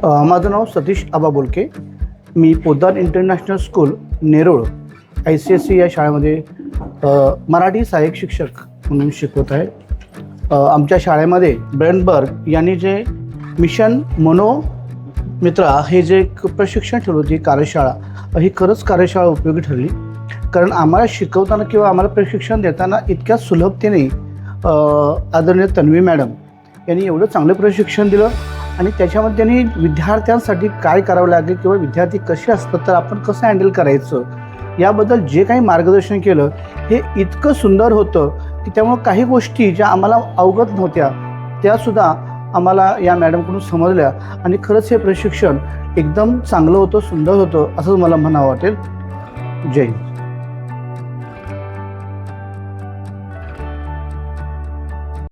माझं नाव सतीश आबा बोलके. मी Poddar international school Nerul ICSE या शाळेमध्ये मराठी सहाय्यक शिक्षक म्हणून शिकवत आहे. आमच्या शाळेमध्ये ब्रेनबर्ग यांनी जे मिशन मनोमित्रा हे जे एक प्रशिक्षण ठेवलं होती कार्यशाळा, ही खरंच कार्यशाळा उपयोगी ठरली. कारण आम्हाला शिकवताना किंवा आम्हाला प्रशिक्षण देताना इतक्या सुलभतेने आदरणीय तन्वी मॅडम यांनी एवढं चांगलं प्रशिक्षण दिलं आणि त्याच्यामध्ये त्यांनी विद्यार्थ्यांसाठी काय करावं लागेल किंवा विद्यार्थी कसे असतात तर आपण कसं हँडल करायचं याबद्दल जे काही मार्गदर्शन केलं हे इतकं सुंदर होतं की त्यामुळं काही गोष्टी ज्या आम्हाला अवगत नव्हत्या त्यासुद्धा आम्हाला या मॅडमकडून समजल्या आणि खरंच हे प्रशिक्षण एकदम चांगलं होतं, सुंदर होतं असंच मला म्हणावं वाटेल. जय हिंद.